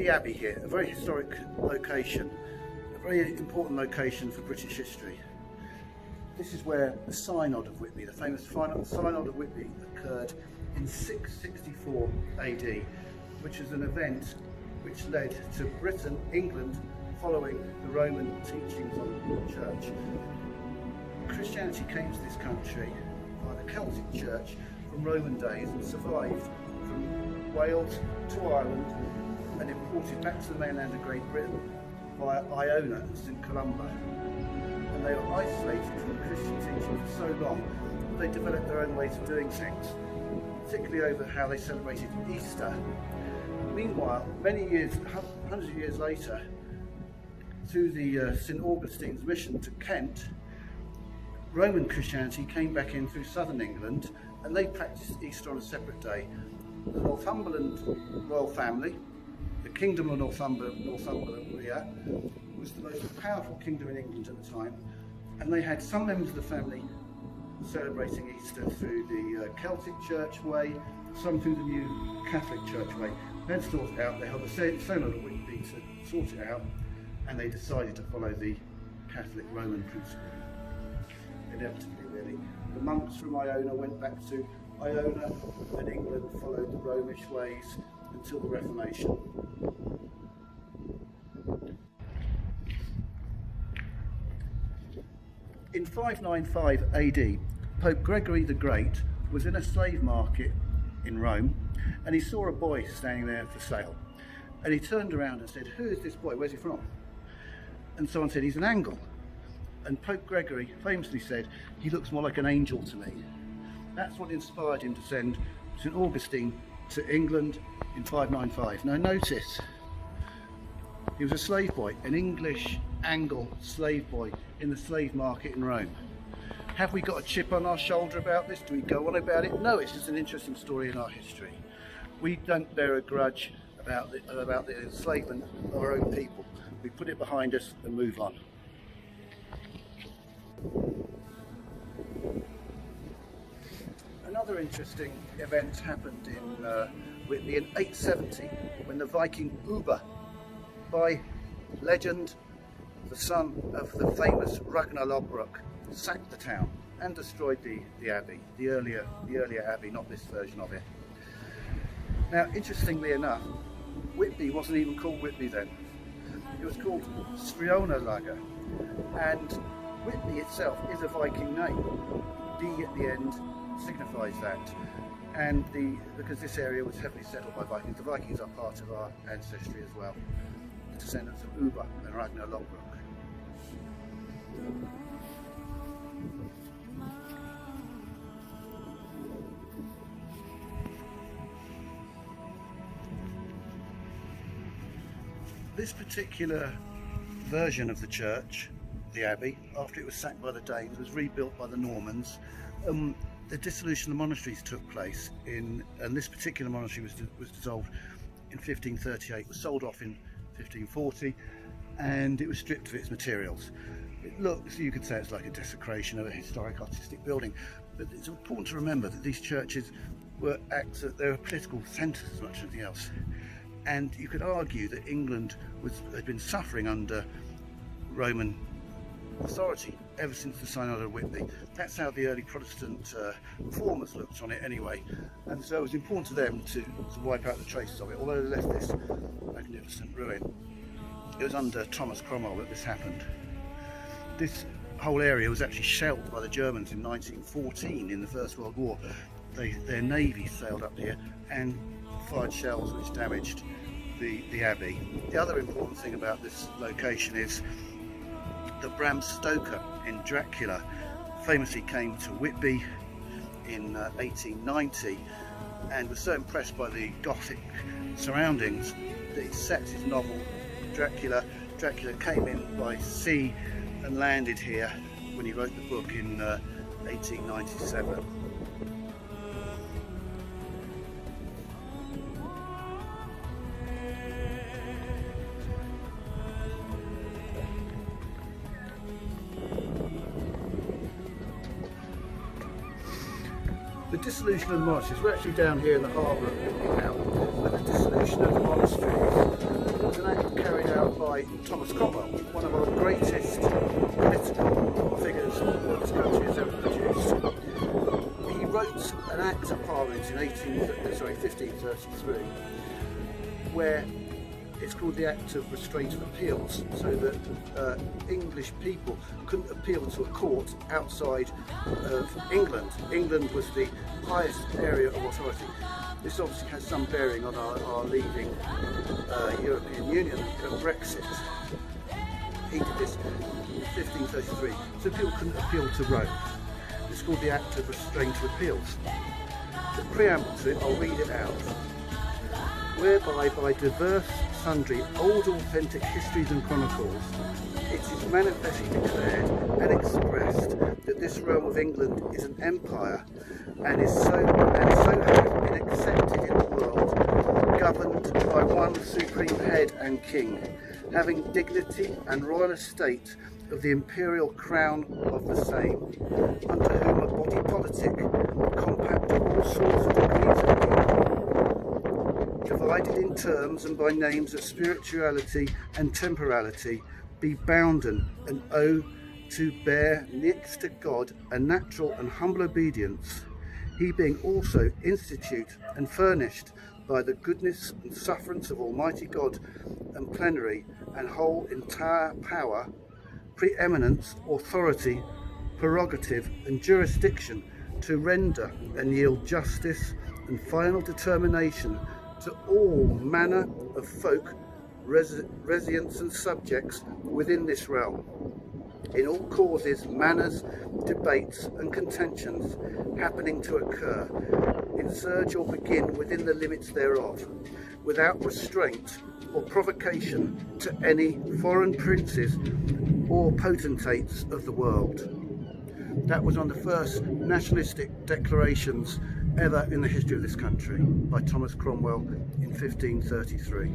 Whitby Abbey here, a very historic location, a very important location for British history. This is where the Synod of Whitby, the famous Synod of Whitby, occurred in 664 AD, which is an event which led to Britain, England, following the Roman teachings of the Church. Christianity came to this country by the Celtic Church from Roman days and survived from Wales to Ireland and imported back to the mainland of Great Britain via Iona and St Columba. And they were isolated from Christian teaching for so long that they developed their own ways of doing things, particularly over how they celebrated Easter. Meanwhile, many years, hundreds of years later, through the St Augustine's mission to Kent, Roman Christianity came back in through southern England and they practiced Easter on a separate day. The Northumberland royal family, the Kingdom of Northumbria, was the most powerful kingdom in England at the time, and they had some members of the family celebrating Easter through the Celtic Church way, some through the new Catholic Church way. They had to sort it out. They held a Synod of Whitby to sort it out, and they decided to follow the Catholic Roman principle. Inevitably, really. The monks from Iona went back to Iona, and England followed the Romish ways until the Reformation. In 595 AD, Pope Gregory the Great was in a slave market in Rome, and he saw a boy standing there for sale. And he turned around and said, "Who is this boy? Where's he from?" And someone said, "He's an Angle." And Pope Gregory famously said, "He looks more like an angel to me." That's what inspired him to send St Augustine to England in 595. Now notice, he was a slave boy, an English Angle slave boy in the slave market in Rome. Have we got a chip on our shoulder about this? Do we go on about it? No, it's just an interesting story in our history. We don't bear a grudge about the enslavement of our own people. We put it behind us and move on. Another interesting event happened in Whitby in 870 when the Viking Ubba, by legend the son of the famous Ragnar Lodbrok, sacked the town and destroyed the abbey, the earlier abbey, not this version of it. Now, interestingly enough, Whitby wasn't even called Whitby then. It was called Lager, and Whitby itself is a Viking name. D at the end signifies that, and because this area was heavily settled by Vikings, the Vikings are part of our ancestry as well, the descendants of Ubba and Ragnar Lodbrok. This particular version of the church, the abbey, after it was sacked by the Danes, was rebuilt by the Normans. The dissolution of the monasteries took place and this particular monastery was dissolved in 1538, was sold off in 1540, and it was stripped of its materials. It looks, you could say it's like a desecration of a historic artistic building, but it's important to remember that these churches were political centres as much as anything else. And you could argue that England had been suffering under Roman authority ever since the Synod of Whitby. That's how the early Protestant reformers looked on it anyway, and so it was important to them to wipe out the traces of it, although they left this magnificent ruin. It was under Thomas Cromwell that this happened. This whole area was actually shelled by the Germans in 1914 in the First World War. Their navy sailed up here and fired shells which damaged the abbey. The other important thing about this location is that Bram Stoker in Dracula famously came to Whitby in 1890 and was so impressed by the Gothic surroundings that he set his novel Dracula. Dracula came in by sea and landed here when he wrote the book in 1897. The dissolution of the monasteries, we're actually down here in the harbour of Whitby now, but the dissolution of the monasteries was an act carried out by Thomas Cromwell, one of our greatest political figures that this country has ever produced. He wrote an Act of Parliament in 1533, where it's called the Act of Restraint of Appeals, so that English people couldn't appeal to a court outside of England. England was the highest area of authority. This obviously has some bearing on our leaving European Union and Brexit. He did this in 1533, so people couldn't appeal to Rome. It's called the Act of Restraint of Appeals. The preamble to it, I'll read it out. Whereby by diverse sundry old authentic histories and chronicles, it is manifestly declared and expressed that this realm of England is an empire and so has been accepted in the world, governed by one supreme head and king, having dignity and royal estate of the imperial crown of the same, under whom a body politic, compact of all sorts of degrees of people, divided in terms and by names of spirituality and temporality, be bounden and owe to bear next to God a natural and humble obedience, he being also institute and furnished by the goodness and sufferance of Almighty God and plenary and whole entire power, preeminence, authority, prerogative and jurisdiction to render and yield justice and final determination to all manner of folk, residents and subjects within this realm, in all causes, manners, debates and contentions happening to occur, insurge or begin within the limits thereof, without restraint or provocation to any foreign princes or potentates of the world. That was one of the first nationalistic declarations ever in the history of this country by Thomas Cromwell in 1533.